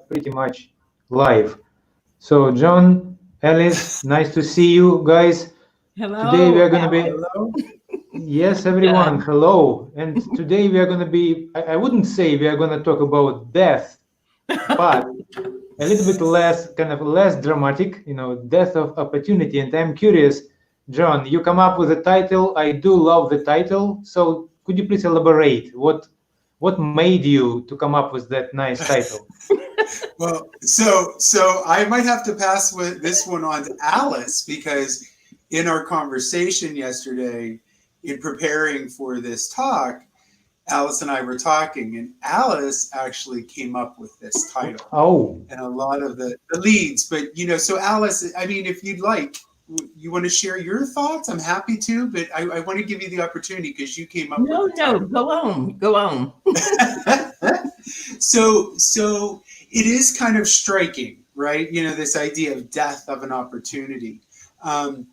pretty much live. So, John, Alice, nice to see you guys. Today we Hello, are going to be, Hello. yes, everyone, Alan. hello. And today we are going to be, I wouldn't say we are going to talk about death, but a little bit less, kind of less dramatic, death of opportunity. And I'm curious, John, you come up with a title. I do love the title. So could you please elaborate what made you to come up with that nice title? Well, so I might have to pass with this one on to Alice because in our conversation yesterday, in preparing for this talk, Alice and I were talking, and Alice actually came up with this title Oh, and a lot of the leads. But so Alice, I mean, if you'd like, you want to share your thoughts, I'm happy to. But I want to give you the opportunity because you came up with No, the no, title. go on, go on. So it is kind of striking, right? This idea of death of an opportunity. Um,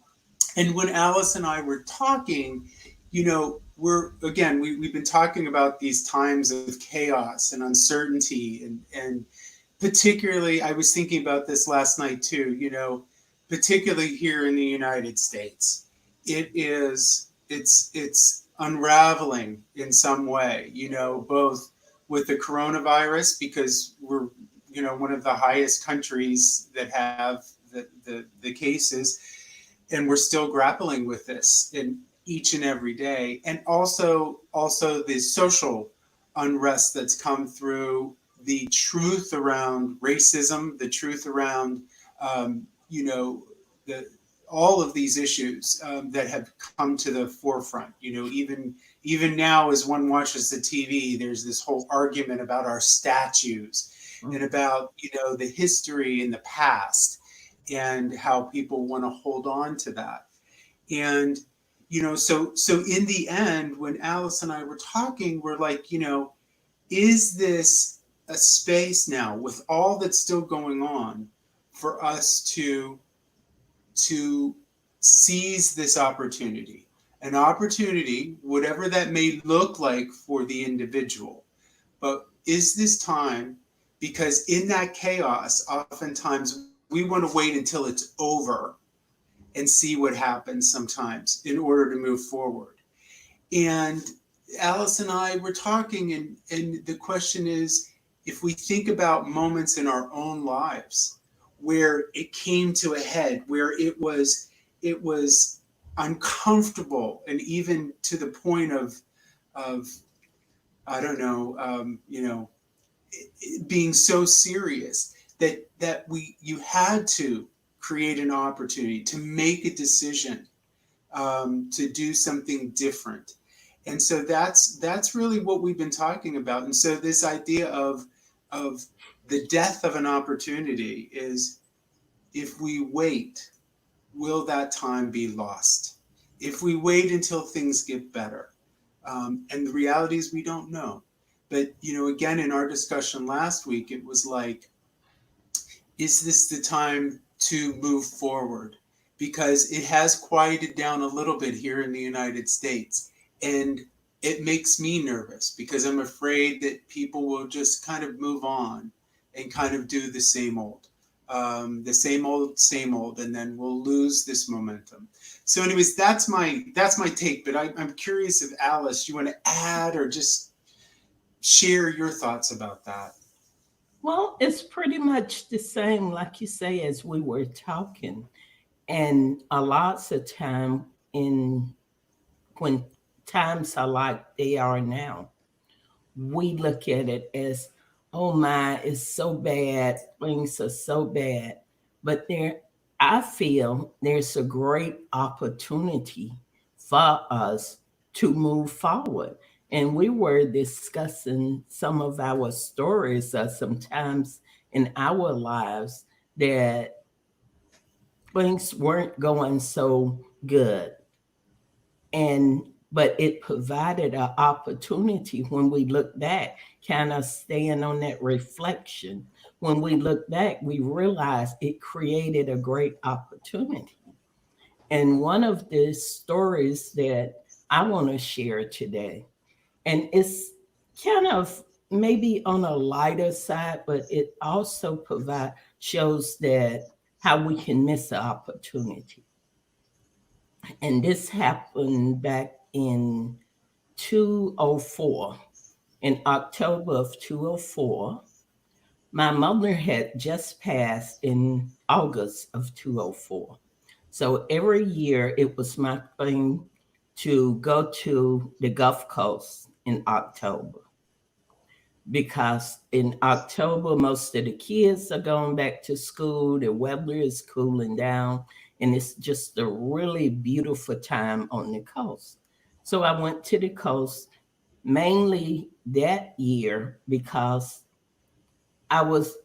and when Alice and I were talking, we've been talking about these times of chaos and uncertainty, and particularly I was thinking about this last night too. Particularly here in the United States, it's unraveling in some way. Both with the coronavirus because we're one of the highest countries that have the cases, and we're still grappling with this in each and every day, and also the social unrest that's come through, the truth around racism, the truth around the all of these issues that have come to the forefront. Even now, as one watches the TV, there's this whole argument about our statues and about the history in the past and how people want to hold on to that. And so in the end, when Alice and I were talking, we're like, is this a space now with all that's still going on for us to seize this opportunity, an opportunity, whatever that may look like for the individual. But is this time, because in that chaos, oftentimes we want to wait until it's over and see what happens sometimes in order to move forward. And Alice and I were talking, and the question is, if we think about moments in our own lives where it came to a head, where it was uncomfortable, and even to the point of I don't know, being so serious that you had to create an opportunity to make a decision, to do something different. And so that's really what we've been talking about. And so this idea of the death of an opportunity is, if we wait, will that time be lost? If we wait until things get better, and the reality is we don't know. But again, in our discussion last week, it was like, is this the time to move forward? Because it has quieted down a little bit here in the United States. And it makes me nervous because I'm afraid that people will just kind of move on and kind of do the same old, and then we'll lose this momentum. So, anyways, that's my take. But I'm curious if Alice, you want to add or just share your thoughts about that. Well, it's pretty much the same, like you say, as we were talking. And a lots of time in when times are like they are now, we look at it as, oh my, it's so bad, things are so bad. But I feel there's a great opportunity for us to move forward. And we were discussing some of our stories of sometimes in our lives that things weren't going so good, and but it provided an opportunity when we look back, kind of staying on that reflection. When we look back, we realize it created a great opportunity. And one of the stories that I want to share today, and it's kind of maybe on a lighter side, but it also shows that how we can miss an opportunity. And this happened back in 204. In October of 204, my mother had just passed in August of 204. So every year it was my thing to go to the Gulf Coast in October, because in October, most of the kids are going back to school, the weather is cooling down, and it's just a really beautiful time on the coast. So I went to the coast mainly that year because I was,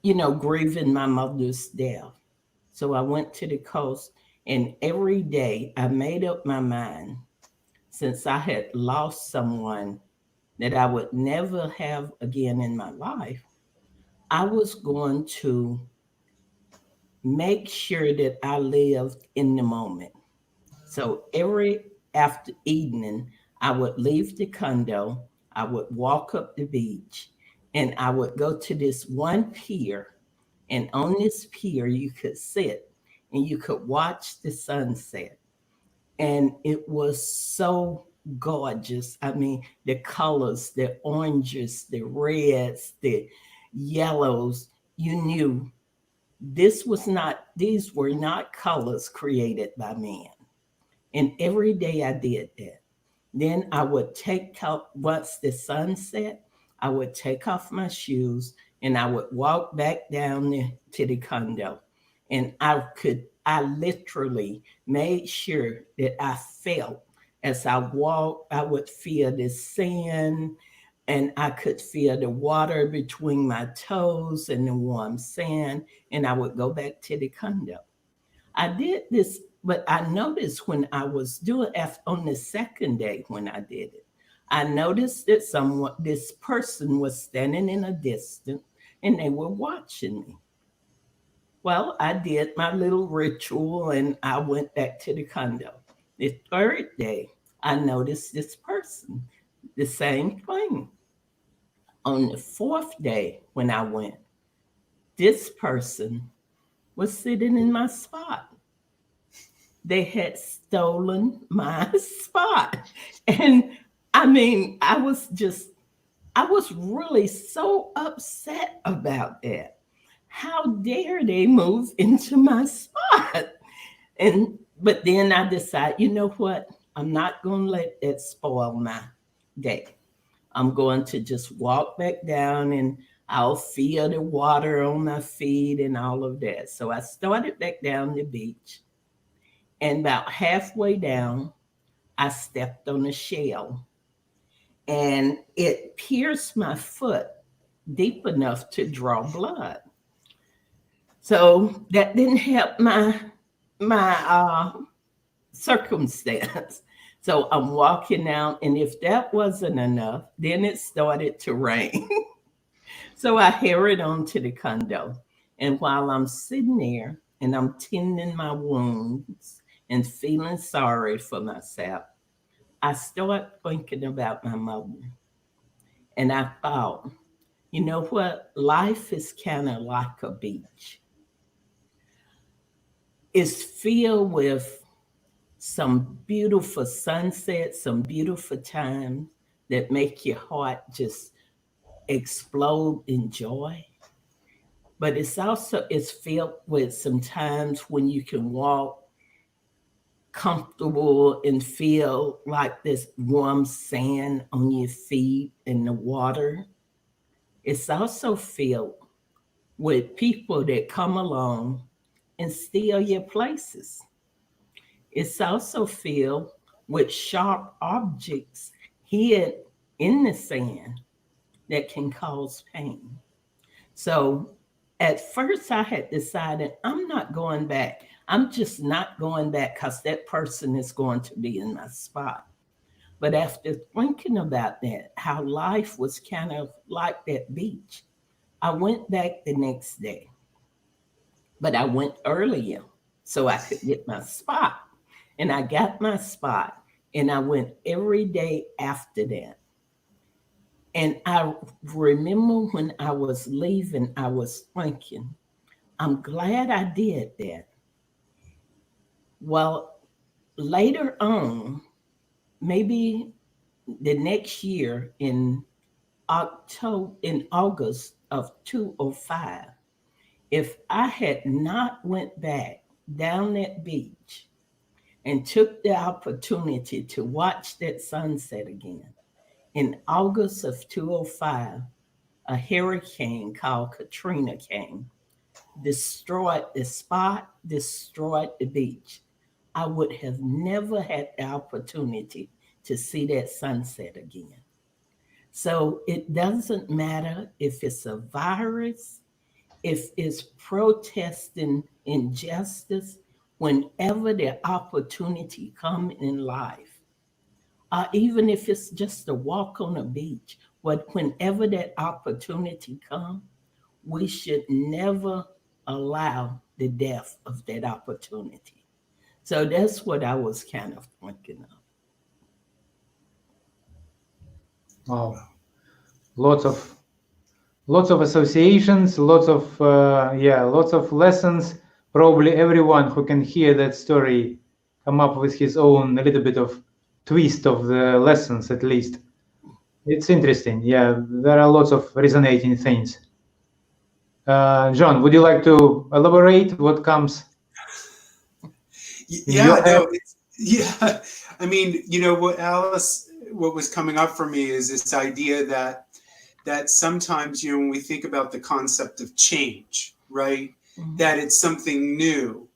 grieving my mother's death. So I went to the coast, and every day I made up my mind, since I had lost someone that I would never have again in my life, I was going to make sure that I lived in the moment. So every after evening, I would leave the condo, I would walk up the beach, and I would go to this one pier. And on this pier, you could sit and you could watch the sunset. And it was so gorgeous. I mean, the colors, the oranges, the reds, the yellows, you knew these were not colors created by man. And every day I did that. Then I would take out, once the sun set, I would take off my shoes and I would walk back down to the condo. And I literally made sure that I felt, as I walked, I would feel the sand and I could feel the water between my toes and the warm sand. And I would go back to the condo. I did this, but I noticed when I was doing on the second day when I did it, I noticed that this person was standing in a distance and they were watching me. Well, I did my little ritual and I went back to the condo. The third day, I noticed this person, the same thing. On the fourth day, when I went, this person was sitting in my spot. They had stolen my spot. And I mean, I was really so upset about that. How dare they move into my spot? But then I decided, you know what? I'm not going to let that spoil my day. I'm going to just walk back down and I'll feel the water on my feet and all of that. So I started back down the beach. And about halfway down, I stepped on a shell and it pierced my foot deep enough to draw blood. So that didn't help my circumstance. So I'm walking out, and if that wasn't enough, then it started to rain. So I hurried on to the condo. And while I'm sitting there and I'm tending my wounds and feeling sorry for myself, I start thinking about my mother. And I thought, you know what? Life is kind of like a beach. It's filled with some beautiful sunsets, some beautiful times that make your heart just explode in joy. But it's filled with some times when you can walk comfortable and feel like this warm sand on your feet in the water. It's also filled with people that come along and steal your places. It's also filled with sharp objects hid in the sand that can cause pain. So at first I had decided I'm not going back. I'm just not going back because that person is going to be in my spot. But after thinking about that, how life was kind of like that beach, I went back the next day, but I went earlier so I could get my spot. And I got my spot and I went every day after that. And I remember when I was leaving, I was thinking, I'm glad I did that. Well, later on, maybe the next year in August of 205, if I had not went back down that beach and took the opportunity to watch that sunset again, in August of 205, a hurricane called Katrina came, destroyed the spot, destroyed the beach. I would have never had the opportunity to see that sunset again. So it doesn't matter if it's a virus, if it's protesting injustice, whenever the opportunity come in life, even if it's just a walk on a beach, but whenever that opportunity come, we should never allow the death of that opportunity. So that's what I was kind of thinking of. Wow, lots of associations, lots of lots of lessons. Probably everyone who can hear that story come up with his own a little bit of twist of the lessons at least. It's interesting. Yeah, there are lots of resonating things. John, would you like to elaborate what comes in Yeah, your head? no, yeah. I mean, what Alice, what was coming up for me is this idea that sometimes, when we think about the concept of change, right, Mhm. that it's something new.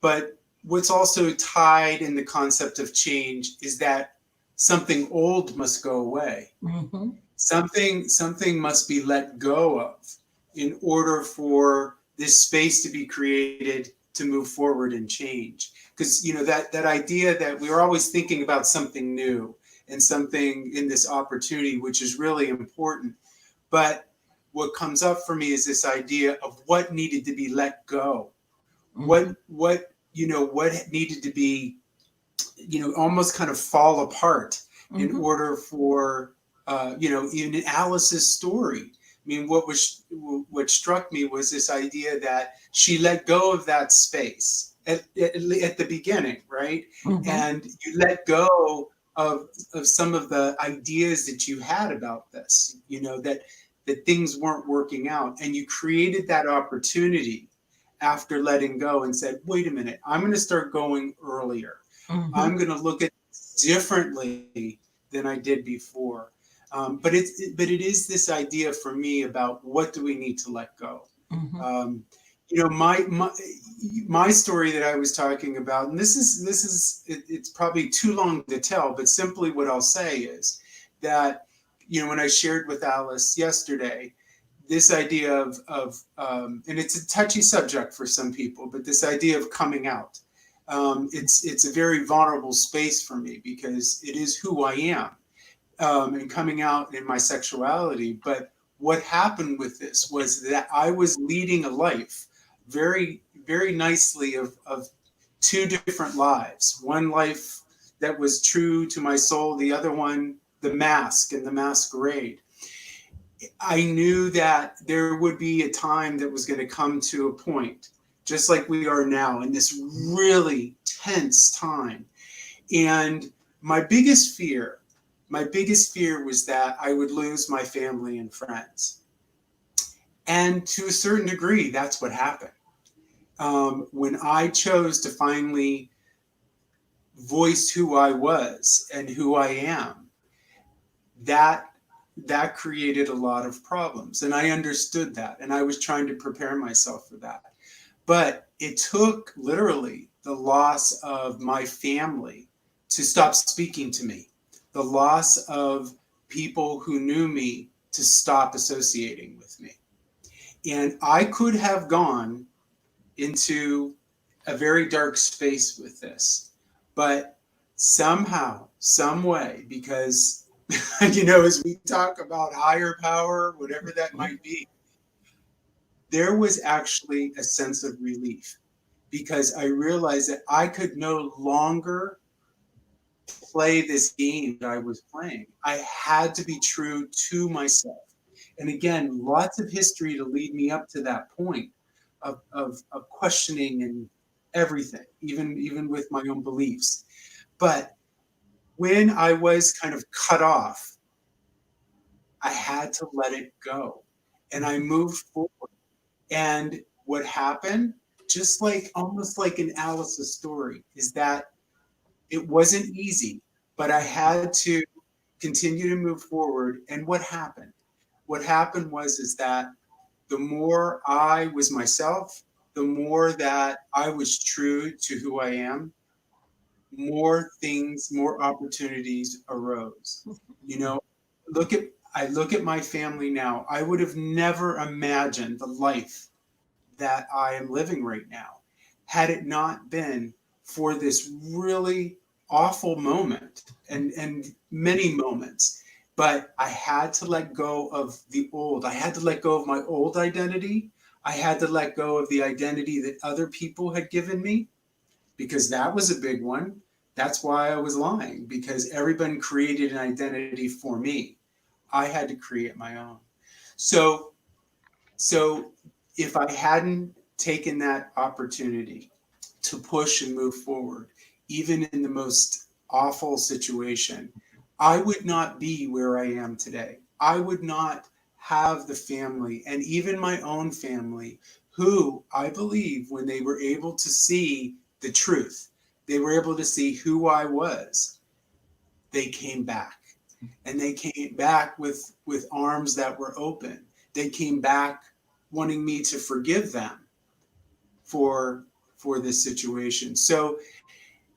But what's also tied in the concept of change is that something old must go away. Mhm. Something must be let go of in order for this space to be created to move forward and change. Because that idea that we are always thinking about something new and something in this opportunity, which is really important. But what comes up for me is this idea of what needed to be let go, Mhm. what needed to be, almost kind of fall apart in Mhm. order for, in Alice's story. I mean, what struck me was this idea that she let go of that space at the beginning, right? Mhm. And you let go of some of the ideas that you had about this, that things weren't working out, and you created that opportunity after letting go and said, wait a minute, I'm going to start going earlier. I'm Mhm. going to look at this differently than I did before. But it is this idea for me about what do we need to let go. Mhm. Um, my story that I was talking about, and it's probably too long to tell, but simply what I'll say is that when I shared with Alice yesterday, this idea of and it's a touchy subject for some people, but this idea of coming out, it's a very vulnerable space for me because it is who I am, and coming out in my sexuality. But what happened with this was that I was leading a life very, very nicely of two different lives. One life that was true to my soul, the other one, the mask and the masquerade. I knew that there would be a time that was going to come to a point, just like we are now in this really tense time. And my biggest fear, my biggest fear was that I would lose my family and friends. And to a certain degree, that's what happened. When I chose to finally voice who I was and who I am, that that created a lot of problems, and I understood that, and I was trying to prepare myself for that. But it took literally the loss of my family to stop speaking to me, the loss of people who knew me to stop associating with me. And I could have gone into a very dark space with this, but somehow, some way, because as we talk about higher power, whatever that might be, there was actually a sense of relief because I realized that I could no longer play this game that I was playing. I had to be true to myself. And again, lots of history to lead me up to that point of questioning and everything, even with my own beliefs. But when I was kind of cut off, I had to let it go. And I moved forward. And what happened, just like almost like in Alice's story, is that it wasn't easy, but I had to continue to move forward. And what happened? What happened was is that the more I was myself, the more that I was true to who I am, more things, more opportunities arose. You know, I look at my family now. I would have never imagined the life that I am living right now had it not been for this really awful moment and many moments. But I had to let go of the old. I had to let go of my old identity. I had to let go of the identity that other people had given me, because that was a big one. That's why I was lying, because everyone created an identity for me. I had to create my own. So, so if I hadn't taken that opportunity to push and move forward, even in the most awful situation, I would not be where I am today. I would not have the family and even my own family who I believe, when they were able to see the truth, they were able to see who I was, they came back. And they came back with arms that were open. They came back wanting me to forgive them for this situation. So,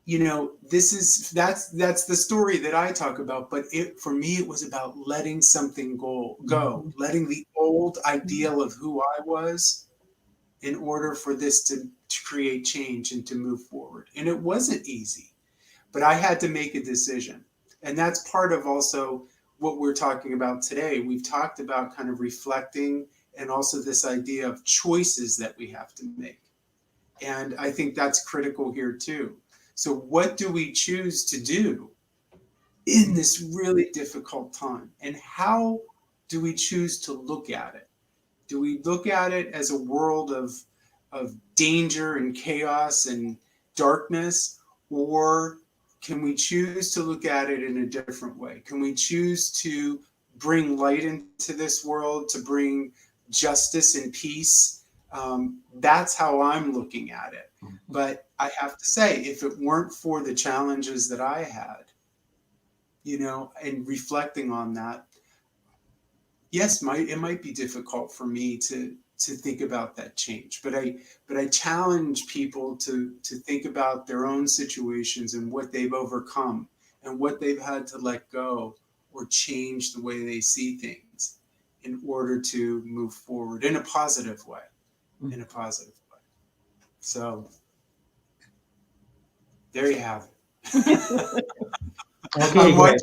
you know, that's the story that I talk about. But for me, it was about letting something go, letting the old ideal of who I was, in order for this to create change and to move forward. And it wasn't easy, but I had to make a decision. And that's part of also what we're talking about today. We've talked about kind of reflecting, and also this idea of choices that we have to make. And I think that's critical here too. So what do we choose to do in this really difficult time? And how do we choose to look at it? Do we look at it as a world of danger and chaos and darkness? Or can we choose to look at it in a different way? Can we choose to bring light into this world, to bring justice and peace? That's how I'm looking at it. But I have to say, if it weren't for the challenges that I had, you know, and reflecting on that, yes, it might be difficult for me to think about that change. But I challenge people to think about their own situations and what they've overcome and what they've had to let go or change the way they see things in order to move forward in a positive way. In a positive way. So there you have it. Okay, I'm guys.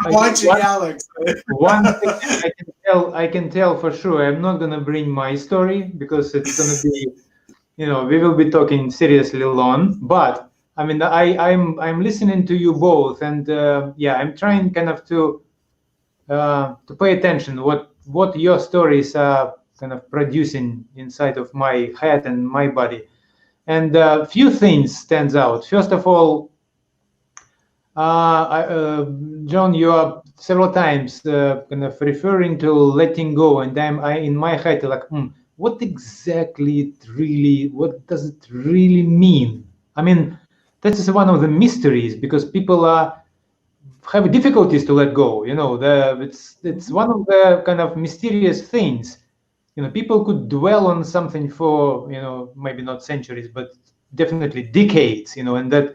watching Alex. One thing I can tell for sure, I'm not gonna bring my story because it's gonna be, you know, we will be talking seriously long. But I mean, I'm listening to you both, and yeah, I'm trying kind of to pay attention what your stories are kind of producing inside of my head and my body. And a few things stands out. First of all, John, you are several times kind of referring to letting go, and I in my head like, what exactly what does it really mean? I mean, that is one of the mysteries, because people have difficulties to let go. You know, it's one of the kind of mysterious things. You know, people could dwell on something for, you know, maybe not centuries, but definitely decades. You know, and that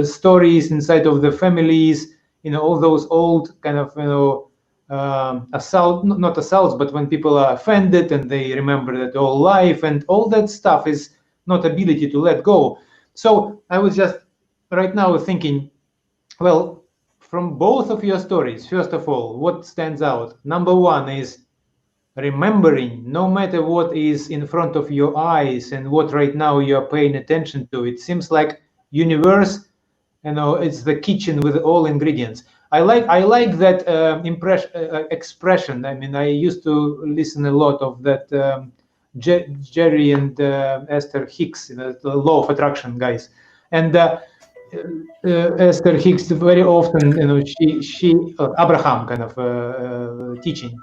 stories inside of the families, you know, all those old kind of, you know, not assaults, but when people are offended and they remember that whole life, and all that stuff is not ability to let go. So I was just right now thinking, well, from both of your stories, first of all, what stands out? Number one is remembering, no matter what is in front of your eyes and what right now you're paying attention to, it seems like universe it's the kitchen with all ingredients. I like that expression. I mean, I used to listen a lot of that Jerry and Esther Hicks, the law of attraction guys, and Esther Hicks very often, she Abraham kind of teaching,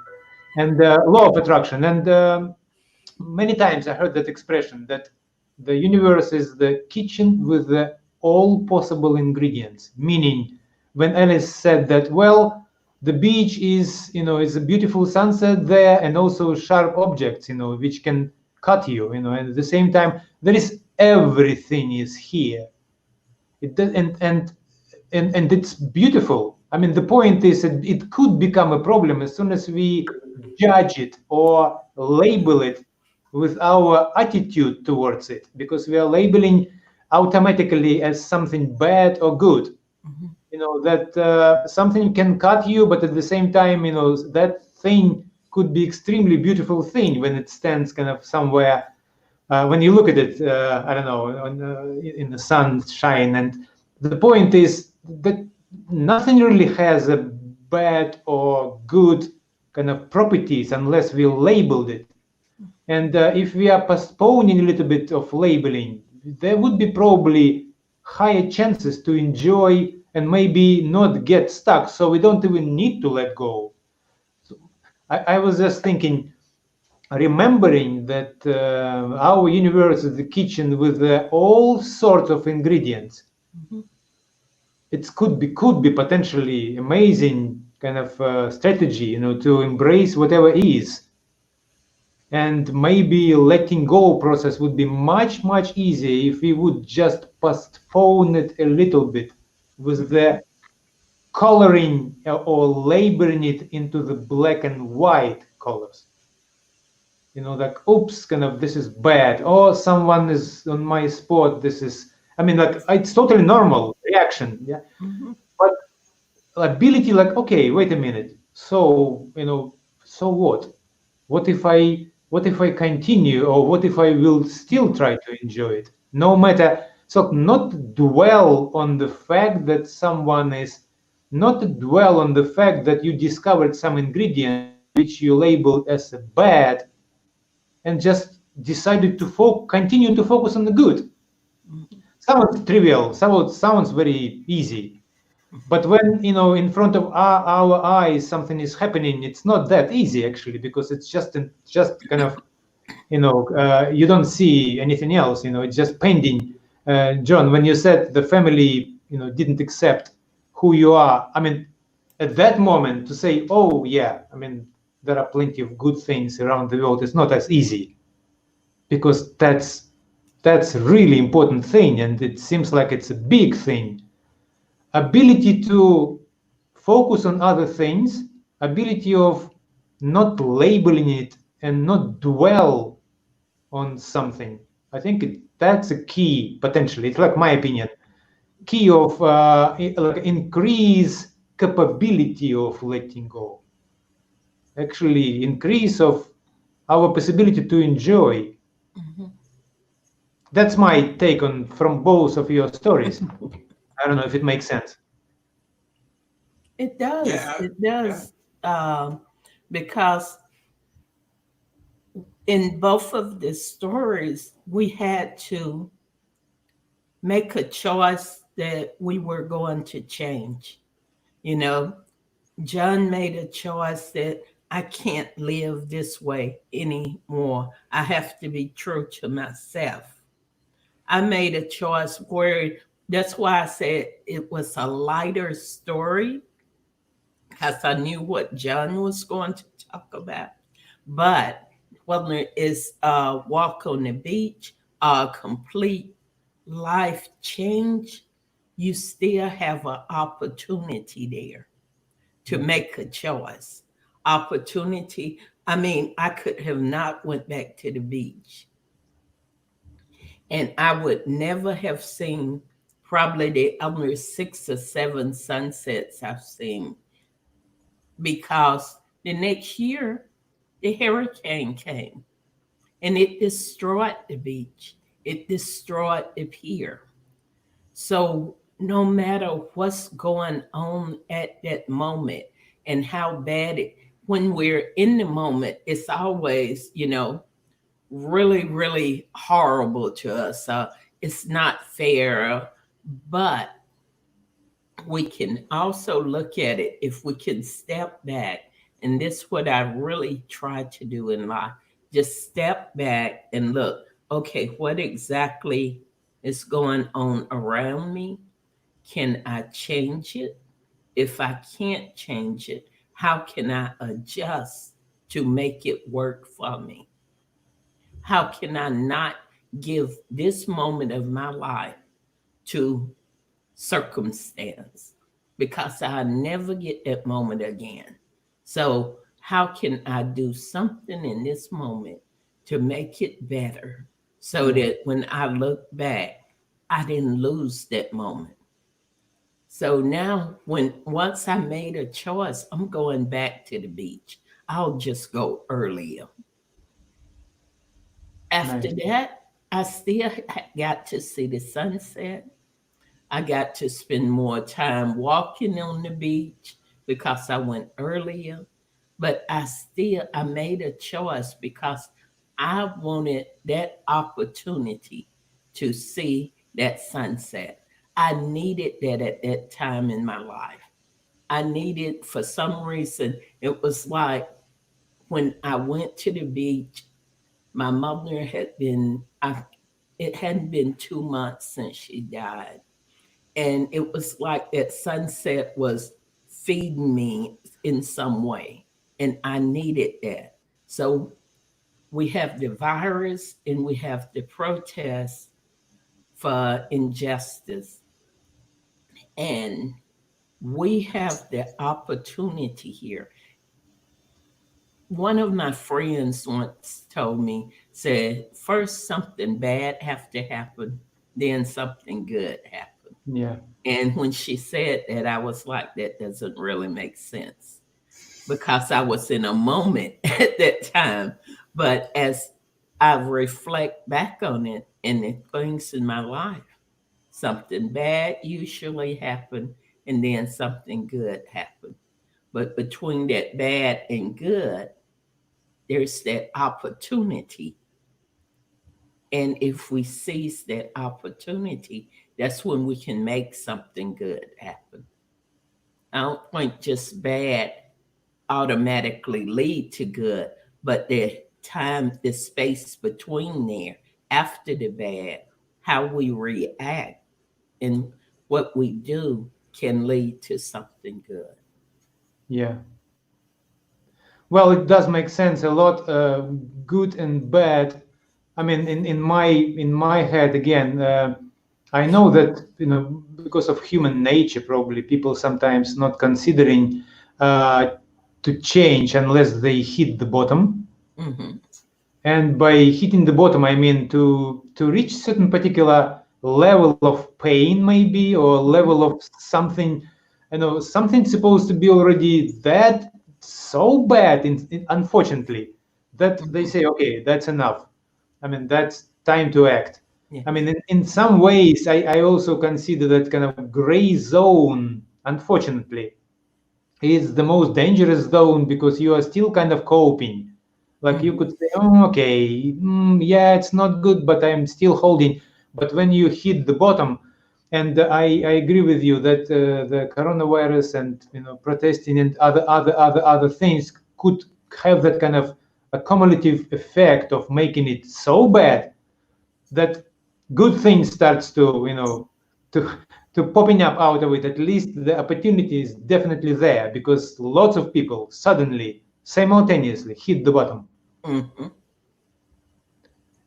and law of attraction, and many times I heard that expression that the universe is the kitchen with all possible ingredients. Meaning, when Alice said that, well, the beach is a beautiful sunset there, and also sharp objects, which can cut you, and at the same time, there is everything is here. And it's beautiful. I mean, the point is that it could become a problem as soon as we judge it or label it with our attitude towards it, because we are labeling automatically as something bad or good. That something can cut you, but at the same time, that thing could be extremely beautiful thing when it stands kind of somewhere. When you look at it, I don't know, in the sunshine. And the point is that nothing really has a bad or good kind of properties unless we labeled it. And if we are postponing a little bit of labeling, there would be probably higher chances to enjoy and maybe not get stuck. So we don't even need to let go. So I was just thinking, remembering that our universe is the kitchen with all sorts of ingredients. It could be potentially amazing kind of strategy, to embrace whatever is. And maybe letting go process would be much, much easier if we would just postpone it a little bit with the coloring or labeling it into the black and white colors. Like, oops, kind of, this is bad, or someone is on my spot, this is, I mean, like, it's totally normal reaction. Yeah. But ability, like, okay, wait a minute, so so what if I continue, or what if I will still try to enjoy it, no matter. So not dwell on the fact that someone is, not dwell on the fact that you discovered some ingredient which you labeled as a bad, and just decided to continue to focus on the good. Sounds trivial, sounds very easy, but when in front of our eyes something is happening, it's not that easy actually, because it's just kind of you don't see anything else. It's just pending. John, when you said the family didn't accept who you are, I mean, at that moment to say, oh yeah, I mean, there are plenty of good things around the world, it's not as easy, because that's really important thing, and it seems like it's a big thing. Ability to focus on other things, ability of not labeling it and not dwell on something. I think that's a key, potentially. It's like my opinion, key of like increase capability of letting go. Actually, increase of our possibility to enjoy. That's my take on from both of your stories. I don't know if it makes sense. It does. Yeah, It does. Because in both of the stories, we had to make a choice that we were going to change. You know, John made a choice that I can't live this way anymore. I have to be true to myself. I made a choice where that's why I said it was a lighter story, because I knew what John was going to talk about. But whether it's a walk on the beach, a complete life change, you still have an opportunity there to make a choice. Opportunity. I mean, I could have not went back to the beach, and I would never have seen probably the other 6 or 7 sunsets I've seen, because the next year the hurricane came and it destroyed the beach. It destroyed the pier. So no matter what's going on at that moment and how bad it, when we're in the moment, it's always, really, really horrible to us. It's not fair, but we can also look at it if we can step back. And this is what I really try to do in life. Just step back and look, okay, what exactly is going on around me? Can I change it? If I can't change it, how can I adjust to make it work for me? How can I not give this moment of my life to circumstance? Because I never get that moment again. So, how can I do something in this moment to make it better so Yeah. that when I look back, I didn't lose that moment? So now, once I made a choice, I'm going back to the beach. I'll just go earlier. After Nice. that, I still got to see the sunset. I got to spend more time walking on the beach because I went earlier. But I made a choice because I wanted that opportunity to see that sunset. I needed that at that time in my life. I needed, for some reason, it was like when I went to the beach, my mother it hadn't been 2 months since she died. And it was like that sunset was feeding me in some way. And I needed that. So we have the virus and we have the protests for injustice. And we have the opportunity here. One of my friends once told me, said, first something bad have to happen, then something good happen. Yeah. And when she said that, I was like, that doesn't really make sense because I was in a moment at that time. But as I reflect back on it and the things in my life, something bad usually happen and then something good happen. But between that bad and good, there's that opportunity. And if we seize that opportunity, that's when we can make something good happen. I don't think just bad automatically lead to good, but the space between there, after the bad, how we react and what we do can lead to something good. Yeah. Well, it does make sense a lot, good and bad. I mean, in my head again, I know that because of human nature, probably people sometimes not considering uh, to change unless they hit the bottom. Hmm. And by hitting the bottom, I mean to reach certain particular level of pain, maybe, or level of something, something supposed to be already that so bad, unfortunately, that they Hmm. say, okay, that's enough. I mean, that's time to act. I Yes. mean, in some ways, I also consider that kind of gray zone, unfortunately, is the most dangerous zone because you are still kind of coping. Like you Hmm. could say, oh, okay, yeah, it's not good, but I'm still holding. But when you hit the bottom, and I agree with you that the coronavirus and protesting and other things could have that kind of a cumulative effect of making it so bad that good things starts to to to popping up out of it. At least the opportunity is definitely there because lots of people suddenly simultaneously hit the bottom. Hmm.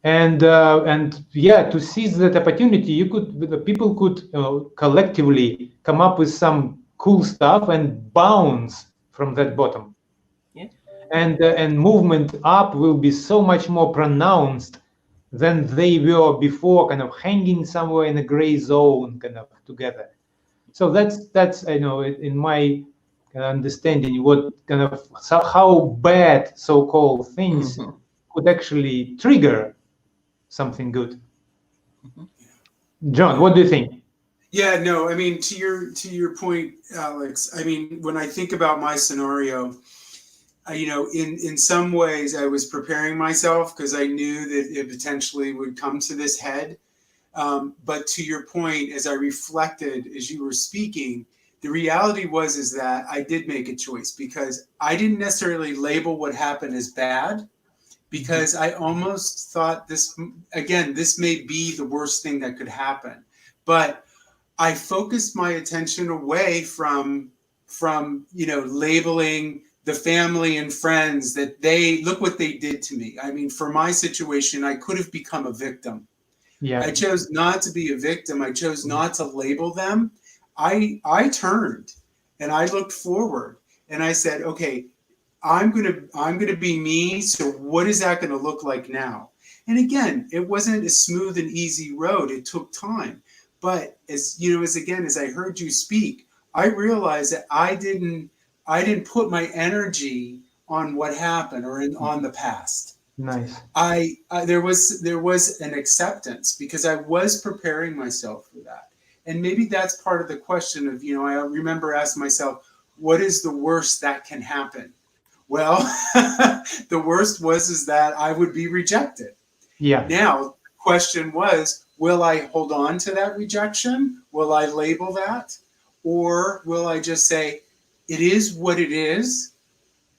And yeah, to seize that opportunity, the people could collectively come up with some cool stuff and bounce from that bottom. Yeah. And movement up will be so much more pronounced than they were before, kind of hanging somewhere in a gray zone, kind of together. So that's in my understanding what kind of how bad so-called things Hmm. could actually trigger something good. Hmm. John, Yeah. what do you think? Yeah, no, I mean to your point, Alex. I mean, when I think about my scenario, in some ways I was preparing myself because I knew that it potentially would come to this head. But to your point, as I reflected as you were speaking, the reality was is that I did make a choice because I didn't necessarily label what happened as bad because I almost thought this again, this may be the worst thing that could happen. But I focused my attention away from labeling the family and friends that they look what they did to me. I mean, for my situation, I could have become a victim. I Yeah. chose not to be a victim. I chose not to label them. I turned and I looked forward and I said, okay, I'm gonna be me. So what is that gonna look like now? And again, it wasn't a smooth and easy road. It took time. But as I heard you speak, I realized that I didn't put my energy on what happened or on the past. Nice. There was an acceptance because I was preparing myself for that, and maybe that's part of the question of I remember asking myself, what is the worst that can happen? Well, the worst was is that I would be rejected. Yeah. Now, the question was, will I hold on to that rejection? Will I label that? Or will I just say, it is what it is?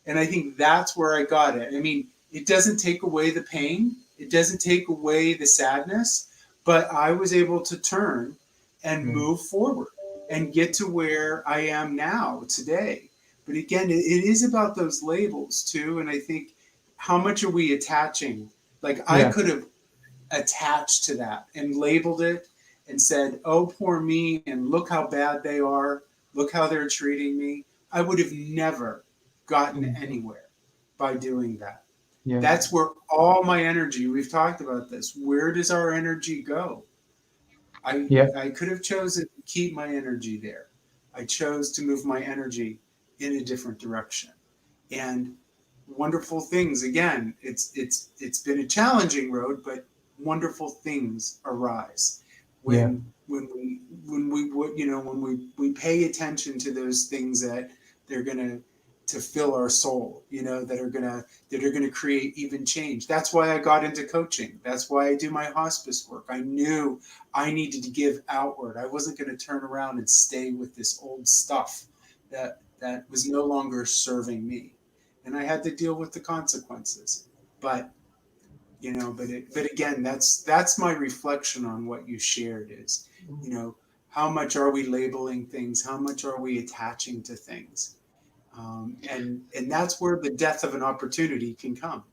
And I think that's where I got it. I mean, it doesn't take away the pain, it doesn't take away the sadness, but I was able to turn and Mm. move forward and get to where I am now today. But again, it is about those labels too. And I think, how much are we attaching? Like, I Yeah. could have attached to that and labeled it and said, oh, poor me, and look how bad they are, look how they're treating me. I would have never gotten Mm. anywhere by doing that. Yeah. That's where all my energy, we've talked about this, where does our energy go? I, Yeah. I could have chosen to keep my energy there. I chose to move my energy in a different direction. And wonderful things, again, it's been a challenging road, but wonderful things arise Yeah. when we pay attention to those things that they're gonna to fill our soul, that are gonna create even change. That's why I got into coaching. That's why I do my hospice work. I knew I needed to give outward. I wasn't going to turn around and stay with this old stuff that was no longer serving me, and I had to deal with the consequences. But but again, that's my reflection on what you shared is, how much are we labeling things? How much are we attaching to things? And that's where the death of an opportunity can come.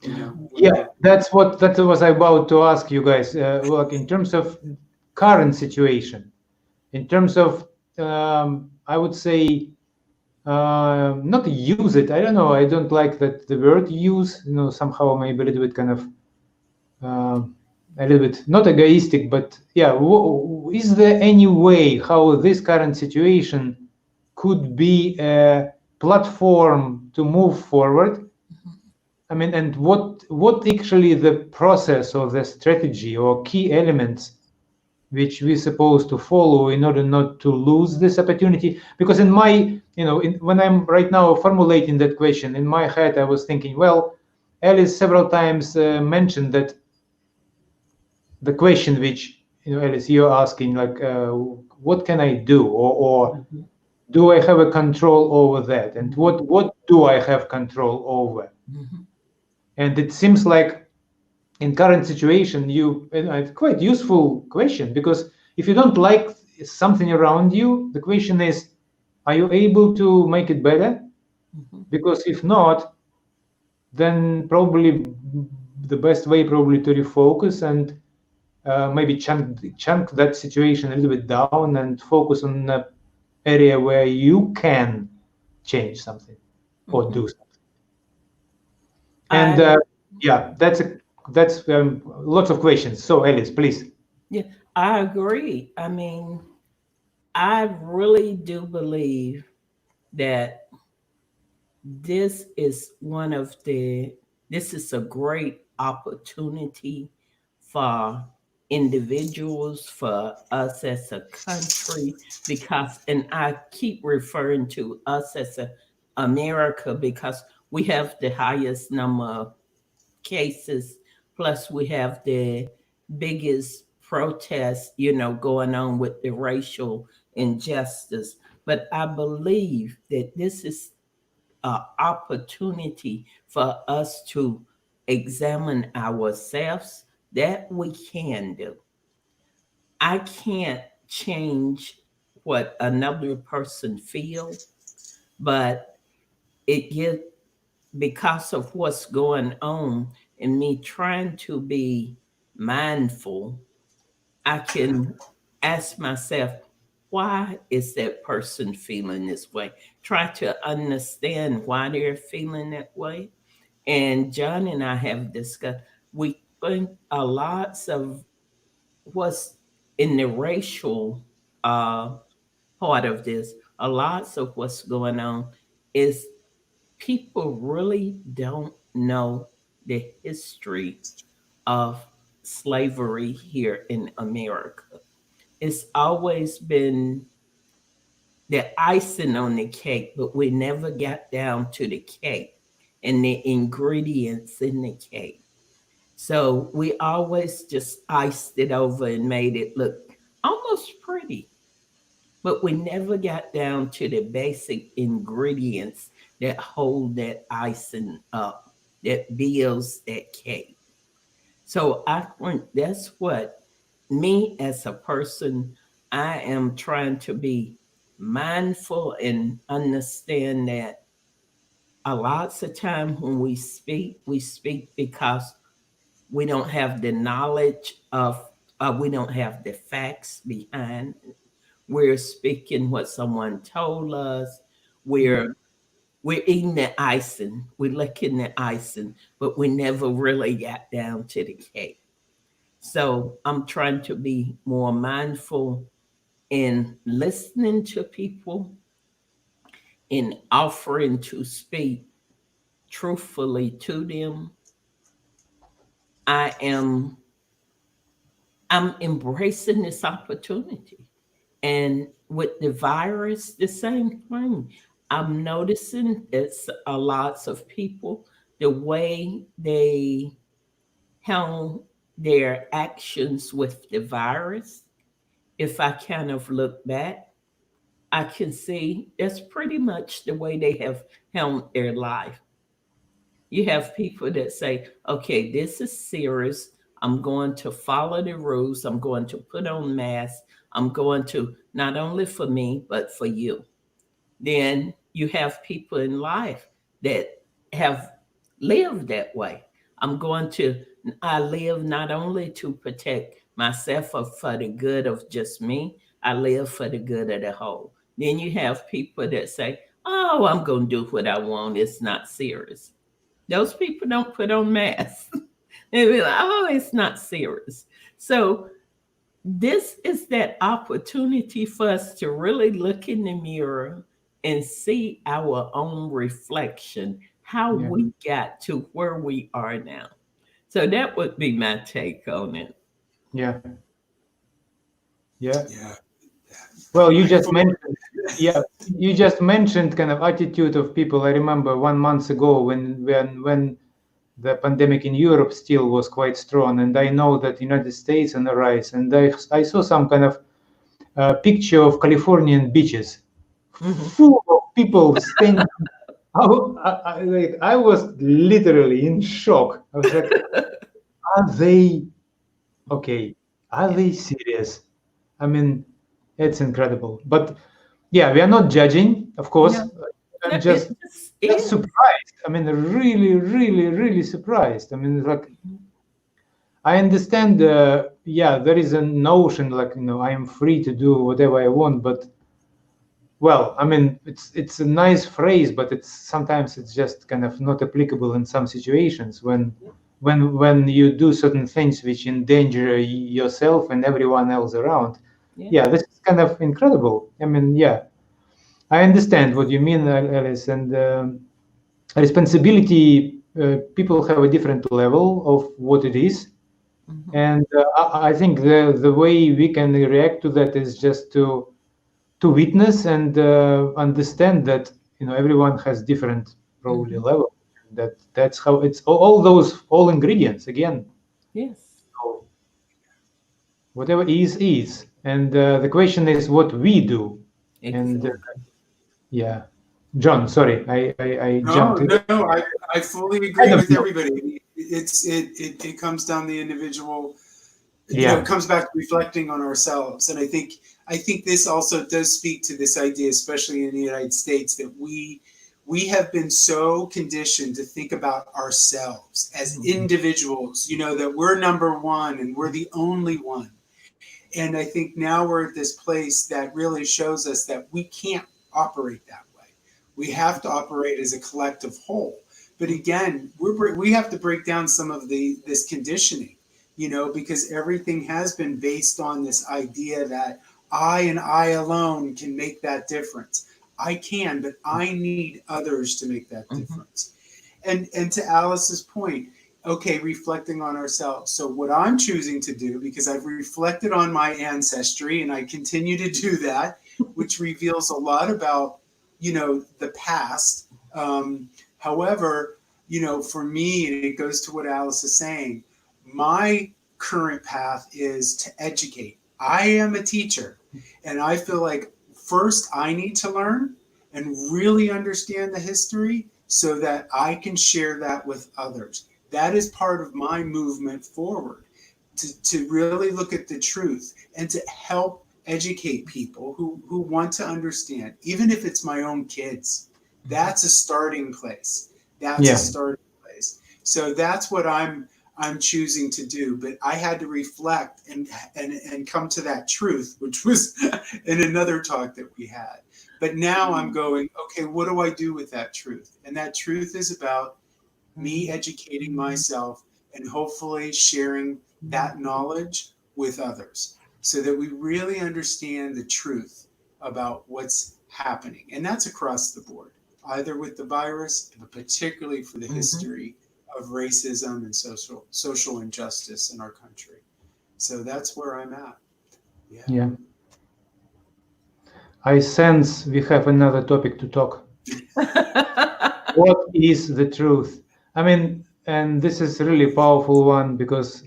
When Yeah, that was I about to ask you guys. Look, in terms of current situation, in terms of I would say not use it. I don't know. I don't like that the word use. Somehow maybe a little bit kind of a little bit not egoistic, but yeah. Is there any way how this current situation could be a platform to move forward? I mean, and what actually the process or the strategy or key elements which we're supposed to follow in order not to lose this opportunity? Because in my, when I'm right now formulating that question in my head, I was thinking, well, Alice several times mentioned that the question which Alice, you're asking, like, what can I do, or do I have a control over that, and what do I have control over? And it seems like in current situation, it's quite useful question, because if you don't like something around you, the question is, are you able to make it better? Because if not, then probably the best way probably to refocus and maybe chunk that situation a little bit down and focus on the area where you can change something or do something. And I yeah, that's lots of questions. So Alice, please. Yeah, I agree. I mean, I really do believe that this is this is a great opportunity for individuals, for us as a country, because, and I keep referring to us as a America because we have the highest number of cases, plus we have the biggest protest, going on with the racial injustice. But I believe that this is an opportunity for us to examine ourselves. That we can do. I can't change what another person feel, but it get because of what's going on and me trying to be mindful, I can ask myself, why is that person feeling this way? Try to understand why they're feeling that way. And John and I have discussed, we think a lots of what's in the racial uh, part of this, a lots of what's going on is people really don't know the history of slavery here in America. It's always been the icing on the cake, but we never got down to the cake and the ingredients in the cake. So we always just iced it over and made it look almost pretty, but we never got down to the basic ingredients that hold that icing up, that builds that cake. So I think that's what me as a person, I am trying to be mindful and understand that a lots of time when we speak because we don't have the knowledge of, we don't have the facts behind. We're speaking what someone told us. Mhm. We're eating the icing. We're licking the icing, but we never really got down to the cake. So I'm trying to be more mindful in listening to people, in offering to speak truthfully to them. I am I'm embracing this opportunity. And with the virus, the same thing. I'm noticing it's a lots of people, the way they handle their actions with the virus. If I kind of look back, I can see that's pretty much the way they have handled their life. You have people that say, okay, this is serious. I'm going to follow the rules. I'm going to put on masks. I'm going to, not only for me, but for you. Then you have people in life that have lived that way. I'm going to, I live not only to protect myself or for the good of just me, I live for the good of the whole. Then you have people that say, oh, I'm going to do what I want. It's not serious. Those people don't put on masks. They be like, oh, it's not serious. So this is that opportunity for us to really look in the mirror and see our own reflection, how Yeah, we got to where we are now. So that would be my take on it. yeah, yeah. Yeah, Well, you just mindful. mentioned, yeah, you just mentioned kind of attitude of people. I remember 1 month ago when the pandemic in Europe still was quite strong, and I know that United States on the rise, and I saw some kind of picture of Californian beaches Mhm. full of people standing. I was literally in shock. I was like, are they okay? Are Yeah. they serious? I mean, it's incredible. But yeah, we are not judging, of No, course. no, I'm it just just is. surprised. I mean, really, really, really surprised. I mean, like I understand. Yeah, there is a notion like I am free to do whatever I want, but well, I mean, it's a nice phrase, but it's sometimes it's just kind of not applicable in some situations when you do certain things which endanger yourself and everyone else around. Yeah. Yeah, this is kind of incredible. I mean, yeah, I understand what you mean, Alice, and responsibility. People have a different level of what it is. And I think the way we can react to that is just to witness and understand that everyone has different probably level. That's how it's all ingredients again. Yes. So whatever is, and the question is what we do. And Exactly. yeah, John, sorry, I No, jumped in. no, I fully agree Kind of with everybody. It comes down the individual. yeah, It comes back to reflecting on ourselves, and I think this also does speak to this idea, especially in the United States, that we have been so conditioned to think about ourselves as individuals. That we're number one and we're the only one. And I think now we're at this place that really shows us that we can't operate that way. We have to operate as a collective whole. But again, we have to break down some of this conditioning, because everything has been based on this idea that I and I alone can make that difference. I can, but I need others to make that difference. And to Alice's point, okay, reflecting on ourselves. So what I'm choosing to do, because I've reflected on my ancestry and I continue to do that, which reveals a lot about, the past. However, for me, and it goes to what Alice is saying, my current path is to educate. I am a teacher, and I feel like first I need to learn and really understand the history so that I can share that with others. That is part of my movement forward, to really look at the truth and to help educate people who want to understand, even if it's my own kids. That's a starting place. That's a yeah, starting place. So that's what I'm choosing to do. But I had to reflect and come to that truth, which was in another talk that we had. But now I'm going, okay, what do I do with that truth? And that truth is about me educating myself and hopefully sharing that knowledge with others so that we really understand the truth about what's happening. And that's across the board, either with the virus, but particularly for the history of racism and social injustice in our country. So that's where I'm at. Yeah. yeah. I sense we have another topic to talk. What is the truth? I mean, and this is a really powerful one because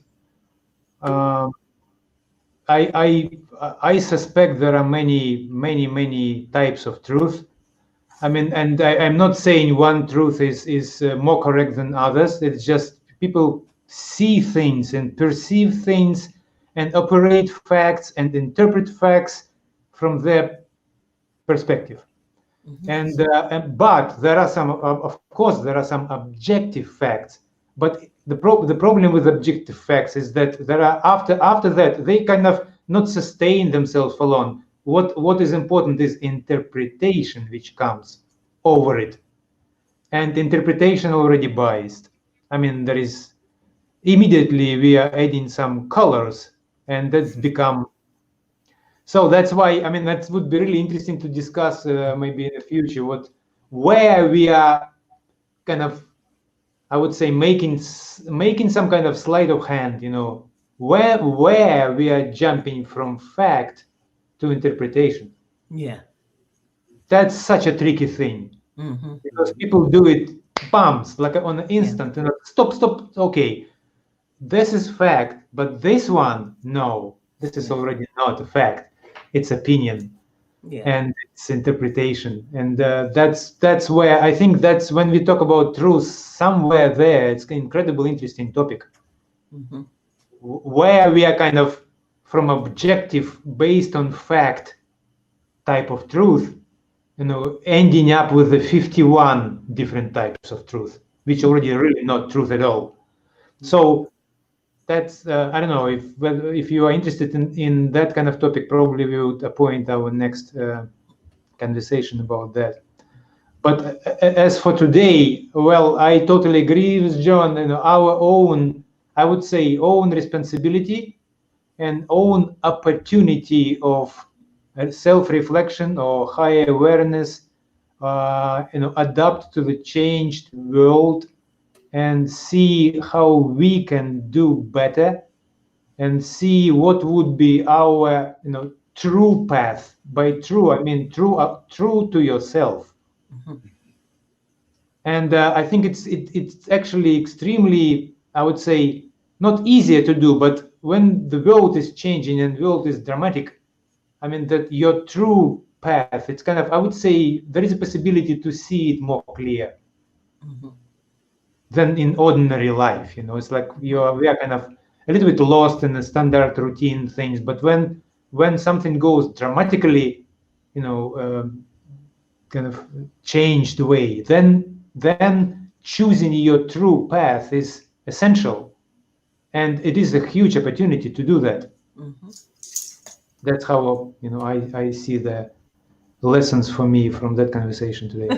um, I suspect there are many types of truth. I mean, and I'm not saying one truth is more correct than others. It's just people see things and perceive things and operate facts and interpret facts from their perspective. But there are some, of course, there are some objective facts. But the problem with objective facts is that there are after that they kind of not sustain themselves for long. What is important is interpretation, which comes over it, and interpretation already biased. I mean, there is immediately we are adding some colors, and that's become so that's why I mean that would be really interesting to discuss maybe in the future where we are kind of I would say making some kind of sleight of hand, where we are jumping from fact to interpretation. Yeah. That's such a tricky thing because people do it bumps like on an instant. Stop. Okay, this is fact, but this one, no, this is already not a fact. It's opinion. Yeah. And its interpretation, and that's where I think that's when we talk about truth. Somewhere there, it's an incredibly interesting topic, where we are kind of from objective, based on fact type of truth, ending up with the 51 different types of truth, which already really not truth at all. So that's I don't know if you are interested in that kind of topic. Probably we would appoint our next conversation about that. But as for today, well, I totally agree with John. Our own, I would say, own responsibility and own opportunity of self-reflection or higher awareness. Adapt to the changed world and see how we can do better and see what would be our, true path. By true, I mean true to yourself. And I think it's actually extremely, I would say, not easier to do, but when the world is changing and the world is dramatic, I mean, that your true path, it's kind of, I would say, there is a possibility to see it more clear than in ordinary life. It's like we are kind of a little bit lost in the standard routine things. But when something goes dramatically, kind of changed way, then choosing your true path is essential, and it is a huge opportunity to do that. That's how I see the lessons for me from that conversation today.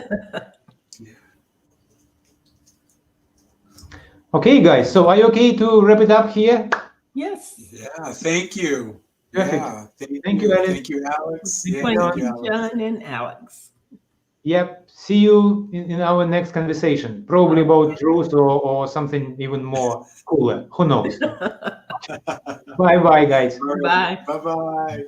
Okay, guys, so are you okay to wrap it up here? Yes. Yeah, thank you. Perfect. Yeah, Thank you, Alex. Thank you, Alex. Thank Yeah, thank you, you, Alex. John and Alex. Yep. See you in our next conversation, probably about truth or something even more cooler. Who knows? Bye-bye, guys. Bye. Bye-bye.